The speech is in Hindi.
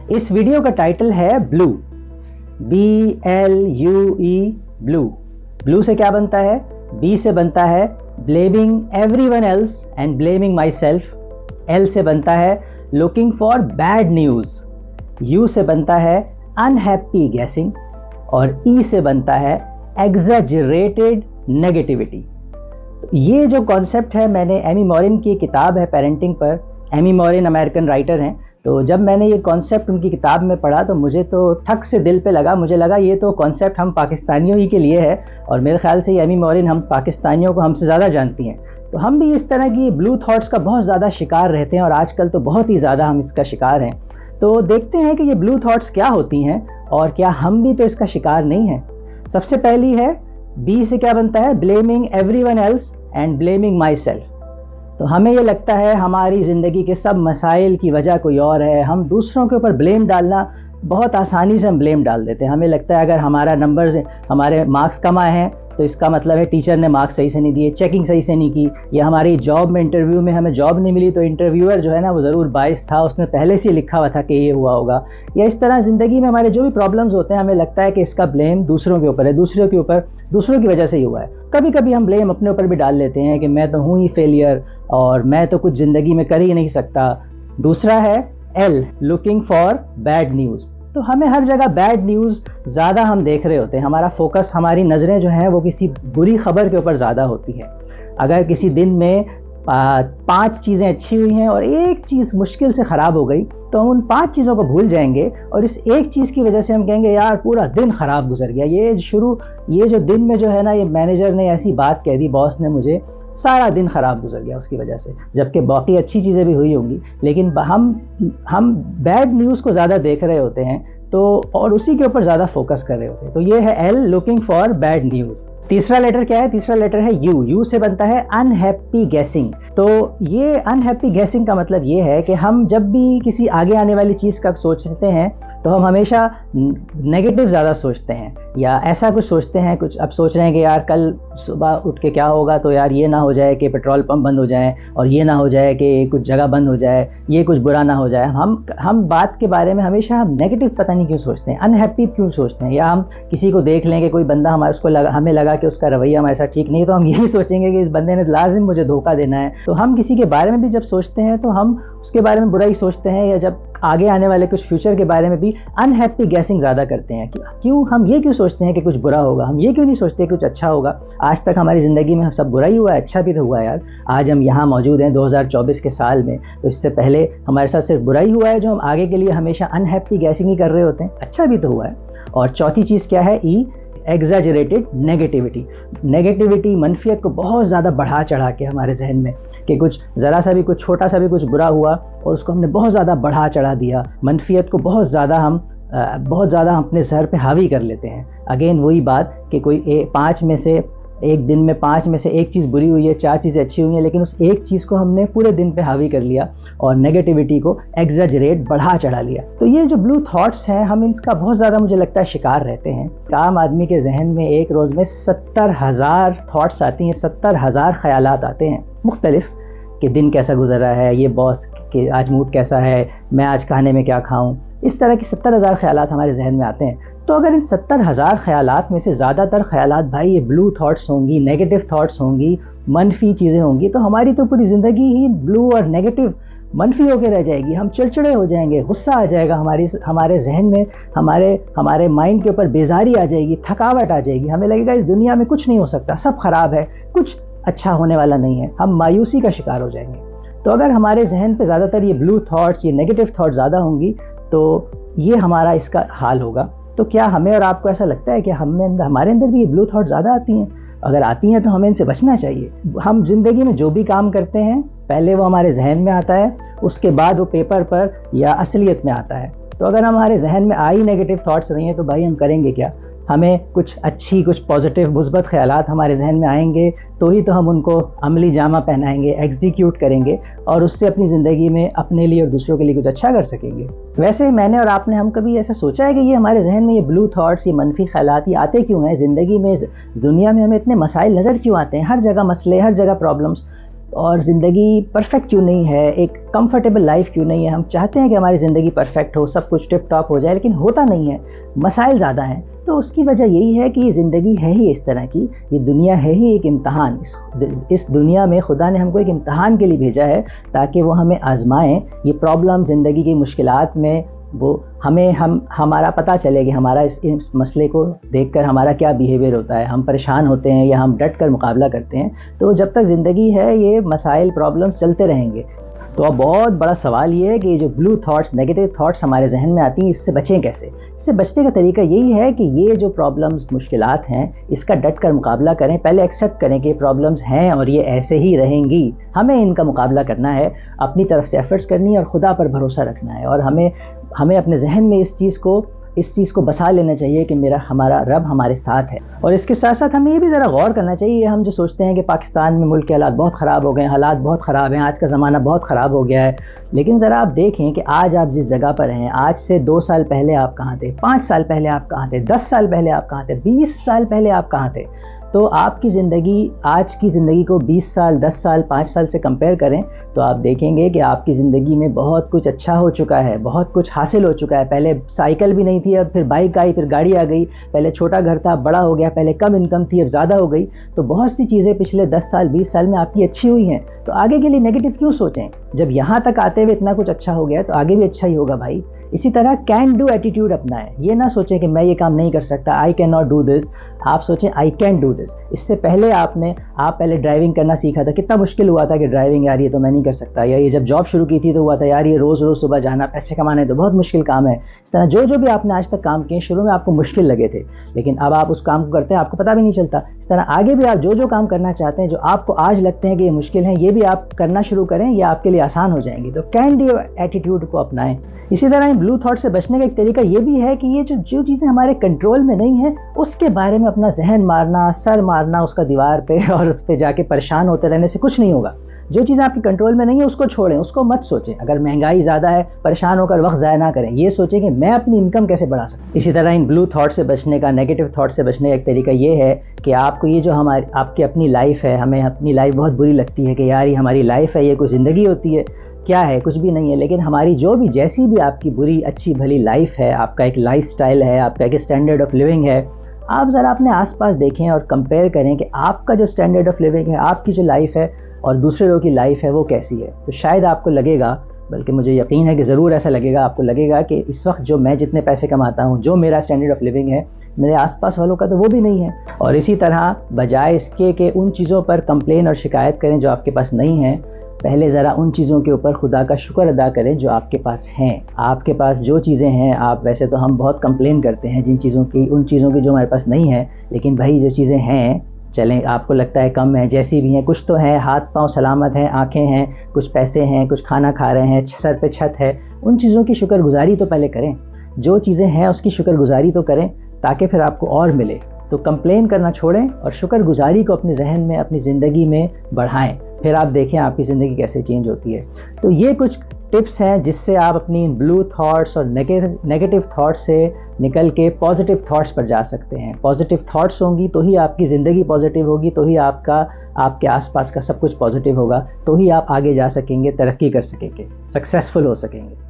इस वीडियो का टाइटल है ब्लू, BLUE, ब्लू। ब्लू से क्या बनता है? B से बनता है blaming everyone else and blaming my self. L से बनता है looking for bad news. U से बनता है अनहैप्पी गैसिंग और E से बनता है एग्जैजरेटेड नेगेटिविटी। ये जो कॉन्सेप्ट है, मैंने एमी मॉरिन की किताब है पेरेंटिंग पर। एमी मॉरिन अमेरिकन राइटर हैं। तो जब मैंने ये कॉन्सेप्ट उनकी किताब में पढ़ा तो मुझे तो ठक से दिल पे लगा। मुझे लगा ये तो कॉन्सेप्ट हम पाकिस्तानियों ही के लिए है और मेरे ख्याल से ये एमी मॉरिन हम पाकिस्तानियों को हमसे ज़्यादा जानती हैं। तो हम भी इस तरह की ब्लू थॉट्स का बहुत ज़्यादा शिकार रहते हैं और आजकल तो बहुत ही ज़्यादा हम इसका शिकार हैं। तो देखते हैं कि ये ब्लू थॉट्स क्या होती हैं और क्या हम भी तो इसका शिकार नहीं हैं। सबसे पहली है B से क्या बनता है? Blaming everyone else and blaming my self. तो हमें ये लगता है हमारी ज़िंदगी के सब मसाइल की वजह कोई और है। हम दूसरों के ऊपर ब्लेम डालना बहुत आसानी से हम ब्लेम डाल देते हैं। हमें लगता है अगर हमारा नंबर हमारे मार्क्स कम आए हैं तो इसका मतलब है टीचर ने मार्क्स सही से नहीं दिए, चेकिंग सही से नहीं की, या हमारी जॉब में इंटरव्यू में हमें जॉब नहीं मिली तो इंटरव्यूअर जो है ना वो ज़रूर बायस था, उसने पहले से लिखा हुआ था कि ये हुआ होगा। या इस तरह ज़िंदगी में हमारे जो भी प्रॉब्लम्स होते हैं हमें लगता है कि इसका ब्लेम दूसरों के ऊपर है, दूसरों की वजह से ही हुआ है। कभी कभी हम ब्लेम अपने ऊपर भी डाल लेते हैं कि मैं तो हूँ ही फेलियर और मैं तो कुछ ज़िंदगी में कर ही नहीं सकता। दूसरा है L, looking for bad news. तो हमें हर जगह बैड न्यूज़ ज़्यादा हम देख रहे होते हैं। हमारा फोकस, हमारी नज़रें जो हैं वो किसी बुरी खबर के ऊपर ज़्यादा होती है। अगर किसी दिन में 5 चीज़ें अच्छी हुई हैं और एक चीज़ मुश्किल से ख़राब हो गई तो हम उन 5 चीज़ों को भूल जाएंगे और इस एक चीज़ की वजह से हम कहेंगे यार पूरा दिन ख़राब गुजर गया। ये जो दिन में जो है ना, ये मैनेजर ने ऐसी बात कह दी, बॉस ने, मुझे सारा दिन ख़राब गुजर गया उसकी वजह से, जबकि बाकी अच्छी चीज़ें भी हुई होंगी। लेकिन हम बैड न्यूज़ को ज़्यादा देख रहे होते हैं तो और उसी के ऊपर ज़्यादा फोकस कर रहे होते हैं। तो ये है L, looking for bad news. तीसरा लेटर क्या है? तीसरा लेटर है U से बनता है अनहैप्पी गैसिंग। तो ये अनहैप्पी गैसिंग का मतलब ये है कि हम जब भी किसी आगे आने वाली चीज़ का सोचते हैं तो हम हमेशा नेगेटिव ज़्यादा सोचते हैं या ऐसा कुछ सोचते हैं। कुछ अब सोच रहे हैं कि यार कल सुबह उठ के क्या होगा, तो यार ये ना हो जाए कि पेट्रोल पंप बंद हो जाए और ये ना हो जाए कि कुछ जगह बंद हो जाए, ये कुछ बुरा ना हो जाए। हम बात के बारे में हमेशा हम नेगेटिव पता नहीं क्यों सोचते हैं, अनहैप्पी क्यों सोचते हैं। या हम किसी को देख लें कि कोई बंदा हमें लगा कि उसका रवैया हमारे साथ ठीक नहीं, तो हम यही सोचेंगे कि इस बंदे ने लाजिम मुझे धोखा देना है। तो हम किसी के बारे में भी जब सोचते हैं तो हम उसके बारे में बुरा ही सोचते हैं, या जब आगे आने वाले कुछ फ्यूचर के बारे में भी अनहैप्पी गैसिंग ज़्यादा करते हैं। क्यों हम ये क्यों सोचते हैं कि कुछ बुरा होगा? हम ये क्यों नहीं सोचते कुछ अच्छा होगा? आज तक हमारी ज़िंदगी में सब बुरा ही हुआ है, अच्छा भी तो हुआ है यार। आज हम यहाँ मौजूद हैं 2024 के साल में, तो इससे पहले हमारे साथ सिर्फ बुरा ही हुआ है जो हम आगे के लिए हमेशा अनहैप्पी गैसिंग ही कर रहे होते हैं। अच्छा भी तो हुआ है। और चौथी चीज़ क्या है? E, एग्जैजरेटेड नेगेटिविटी, मनफियत को बहुत ज़्यादा बढ़ा चढ़ा के हमारे जहन में कि कुछ ज़रा सा भी, कुछ छोटा सा भी कुछ बुरा हुआ और उसको हमने बहुत ज़्यादा बढ़ा चढ़ा दिया। मनफियत को बहुत ज़्यादा हम अपने सर पे हावी कर लेते हैं। अगेन वही बात कि कोई 5 में से एक दिन में 5 में से एक चीज़ बुरी हुई है, 4 चीज़ें अच्छी हुई हैं, लेकिन उस एक चीज़ को हमने पूरे दिन पे हावी कर लिया और नेगेटिविटी को एग्जैजरेट, बढ़ा चढ़ा लिया। तो ये जो ब्लू थॉट्स हैं, हम इनका बहुत ज़्यादा मुझे लगता है शिकार रहते हैं। आम आदमी के जहन में एक रोज़ में 70,000 थॉट्स आती हैं, 70,000 ख्यालात आते हैं मुख्तलिफ, कि दिन कैसा गुजर रहा है, ये बॉस के आज मूड कैसा है, मैं आज खाने में क्या खाऊं। इस तरह के 70,000 ख्यालात हमारे जहन में आते हैं। तो अगर इन 70,000 ख्यालात में से ज़्यादातर ख्यालात भाई ये ब्लू थॉट्स होंगी, नेगेटिव थॉट्स होंगी, मनफी चीज़ें होंगी, तो हमारी तो पूरी ज़िंदगी ही ब्लू और नेगेटिव, मनफी होकर रह जाएगी। हम चिड़चिड़े हो जाएंगे, गुस्सा आ जाएगा हमारे जहन में, हमारे माइंड के ऊपर बेजारी आ जाएगी, थकावट आ जाएगी। हमें लगेगा इस दुनिया में कुछ नहीं हो सकता, सब ख़राब है, कुछ अच्छा होने वाला नहीं है। हम मायूसी का शिकार हो जाएंगे। तो अगर हमारे जहन पे ज़्यादातर ये ब्लू थॉट्स, ये नेगेटिव थॉट्स ज़्यादा होंगी तो ये हमारा इसका हाल होगा। तो क्या हमें और आपको ऐसा लगता है कि हमारे अंदर भी ये ब्लू थॉट्स ज़्यादा आती हैं? अगर आती हैं तो हमें इनसे बचना चाहिए। हम ज़िंदगी में जो भी काम करते हैं पहले वो हमारे जहन में आता है, उसके बाद वो पेपर पर या असलियत में आता है। तो अगर हमारे जहन में आई नेगेटिव थॉट्स नहीं है तो भाई हम करेंगे क्या? हमें कुछ अच्छी, कुछ पॉजिटिव, मुस्बत ख्यालात हमारे जहन में आएंगे तो ही तो हम उनको अमली जामा पहनाएंगे, एग्जीक्यूट करेंगे और उससे अपनी ज़िंदगी में अपने लिए और दूसरों के लिए कुछ अच्छा कर सकेंगे। वैसे मैंने और आपने हम कभी ऐसा सोचा है कि ये हमारे जहन में ये ब्लू थॉट्स, ये मनफी ख्यालात ये आते क्यों हैं? ज़िंदगी में, दुनिया में हमें इतने मसाइल नज़र क्यों आते हैं? हर जगह मसले, हर जगह प्रॉब्लम्स। और ज़िंदगी परफेक्ट क्यों नहीं है, एक कंफर्टेबल लाइफ क्यों नहीं है। हम चाहते हैं कि हमारी ज़िंदगी परफेक्ट हो, सब कुछ टिप टॉप हो जाए, लेकिन होता नहीं है, मसाइल ज़्यादा हैं। तो उसकी वजह यही है कि ये ज़िंदगी है ही इस तरह की, ये दुनिया है ही एक इम्तहान। इस दुनिया में खुदा ने हमको एक इम्तहान के लिए भेजा है ताकि वो हमें आजमाएं। ये प्रॉब्लम, ज़िंदगी की मुश्किलात में वो हमारा पता चले कि हमारा इस मसले को देखकर हमारा क्या बिहेवियर होता है। हम परेशान होते हैं या हम डट कर मुकाबला करते हैं। तो जब तक ज़िंदगी है ये मसाइल, प्रॉब्लम्स चलते रहेंगे। तो अब बहुत बड़ा सवाल ये है कि जो ब्लू थॉट्स, नेगेटिव थॉट्स हमारे जहन में आती हैं, इससे बचें कैसे। इससे बचने का तरीका यही है कि ये जो प्रॉब्लम्स, मुश्किलात हैं, इसका डट कर मुकाबला करें। पहले एक्सेप्ट करें कि प्रॉब्लम्स हैं और ये ऐसे ही रहेंगी, हमें इनका मुकाबला करना है, अपनी तरफ से एफर्ट्स करनी है और खुदा पर भरोसा रखना है। और हमें अपने जहन में इस चीज़ को बसा लेना चाहिए कि हमारा रब हमारे साथ है। और इसके साथ साथ हमें ये भी ज़रा गौर करना चाहिए, हम जो सोचते हैं कि पाकिस्तान में मुल्क के हालात बहुत ख़राब हो गए हैं, हालात बहुत ख़राब हैं, आज का ज़माना बहुत ख़राब हो गया है, लेकिन ज़रा आप देखें कि आज आप जिस जगह पर हैं, आज से 2 साल पहले आप कहाँ थे, 5 साल पहले आप कहाँ थे, 10 साल पहले आप कहाँ थे, 20 साल पहले आप कहाँ थे। तो आपकी ज़िंदगी, आज की ज़िंदगी को 20 साल, 10 साल, 5 साल से कंपेयर करें तो आप देखेंगे कि आपकी ज़िंदगी में बहुत कुछ अच्छा हो चुका है, बहुत कुछ हासिल हो चुका है। पहले साइकिल भी नहीं थी, अब फिर बाइक आई, फिर गाड़ी आ गई। पहले छोटा घर था, बड़ा हो गया। पहले कम इनकम थी, अब ज़्यादा हो गई। तो बहुत सी चीज़ें पिछले 10 साल, 20 साल में आपकी अच्छी हुई हैं। तो आगे के लिए नेगेटिव क्यों सोचें? जब यहाँ तक आते हुए इतना कुछ अच्छा हो गया तो आगे भी अच्छा ही होगा भाई। इसी तरह कैन डू एटीट्यूड अपनाएं। ये ना सोचें कि मैं ये काम नहीं कर सकता, I can not do this. आप सोचें आई कैन डू दिस। इससे पहले आप पहले ड्राइविंग करना सीखा था, कितना मुश्किल हुआ था कि ड्राइविंग यार ये तो मैं नहीं कर सकता, या ये जब जॉब शुरू की थी तो हुआ था यार ये रोज़ रोज़ सुबह जाना, पैसे कमाने तो बहुत मुश्किल काम है। इस तरह जो भी आपने आज तक काम किए, शुरू में आपको मुश्किल लगे थे, लेकिन अब आप उस काम को करते हैं, आपको पता भी नहीं चलता। इस तरह आगे भी आप जो काम करना चाहते हैं, जो आपको आज लगते हैं कि ये मुश्किल है, ये भी आप करना शुरू करें, ये आपके लिए आसान हो जाएंगी। तो कैन डू एटीट्यूड को अपनाएं। इसी तरह इन ब्लू थॉट से बचने का एक तरीका ये भी है कि ये जो चीज़ें हमारे कंट्रोल में नहीं है, उसके बारे में अपना जहन मारना, सर मारना उसका दीवार पे और उस पे जाके परेशान होते रहने से कुछ नहीं होगा। जो चीज़ आपके कंट्रोल में नहीं है उसको छोड़ें, उसको मत सोचें। अगर महंगाई ज़्यादा है, परेशान होकर वक्त ज़ाया ना करें, ये सोचें कि मैं अपनी इनकम कैसे बढ़ा सकूं। इसी तरह इन ब्लू थॉट से बचने का, नेगेटिव थॉट से बचने का एक तरीका ये है कि आपको ये जो आपकी अपनी लाइफ है, हमें अपनी लाइफ बहुत बुरी लगती है कि यार ये हमारी लाइफ है, ये कोई ज़िंदगी होती है क्या है, कुछ भी नहीं है। लेकिन हमारी जो भी, जैसी भी आपकी बुरी अच्छी भली लाइफ है, आपका एक लाइफ स्टाइल है, आपका एक स्टैंडर्ड ऑफ लिविंग है, आप ज़रा अपने आसपास देखें और कंपेयर करें कि आपका जो स्टैंडर्ड ऑफ लिविंग है, आपकी जो लाइफ है और दूसरे लोगों की लाइफ है वो कैसी है। तो शायद आपको लगेगा, बल्कि मुझे यकीन है कि ज़रूर ऐसा लगेगा, आपको लगेगा कि इस वक्त जो मैं जितने पैसे कमाता हूँ, जो मेरा स्टैंडर्ड ऑफ लिविंग है, मेरे आसपास वालों का तो वो भी नहीं है। और इसी तरह बजाय इसके कि उन चीज़ों पर कंप्लेन और शिकायत करें जो आपके पास नहीं है, पहले ज़रा उन चीज़ों के ऊपर खुदा का शुक्र अदा करें जो आपके पास हैं। आपके पास जो चीज़ें हैं, आप वैसे तो हम बहुत कंप्लेन करते हैं उन चीज़ों की जो हमारे पास नहीं है, लेकिन भाई जो चीज़ें हैं, चलें आपको लगता है कम है, जैसी भी हैं, कुछ तो हैं, हाथ पाँव सलामत हैं, आँखें हैं, कुछ पैसे हैं, कुछ खाना खा रहे हैं, सर पे छत है, उन चीज़ों की शुक्रगुजारी तो पहले करें। जो चीज़ें हैं उसकी शुक्रगुजारी तो करें ताकि फिर आपको और मिले। तो कंप्लेन करना छोड़ें और शुक्रगुजारी को अपने जहन में, अपनी ज़िंदगी में बढ़ाएं। फिर आप देखें आपकी ज़िंदगी कैसे चेंज होती है। तो ये कुछ टिप्स हैं जिससे आप अपनी ब्लू थॉट्स और नेगेटिव थॉट्स से निकल के पॉजिटिव थॉट्स पर जा सकते हैं। पॉजिटिव थॉट्स होंगी तो ही आपकी ज़िंदगी पॉजिटिव होगी, तो ही आपके आसपास का सब कुछ पॉजिटिव होगा, तो ही आप आगे जा सकेंगे, तरक्की कर सकेंगे, सक्सेसफुल हो सकेंगे।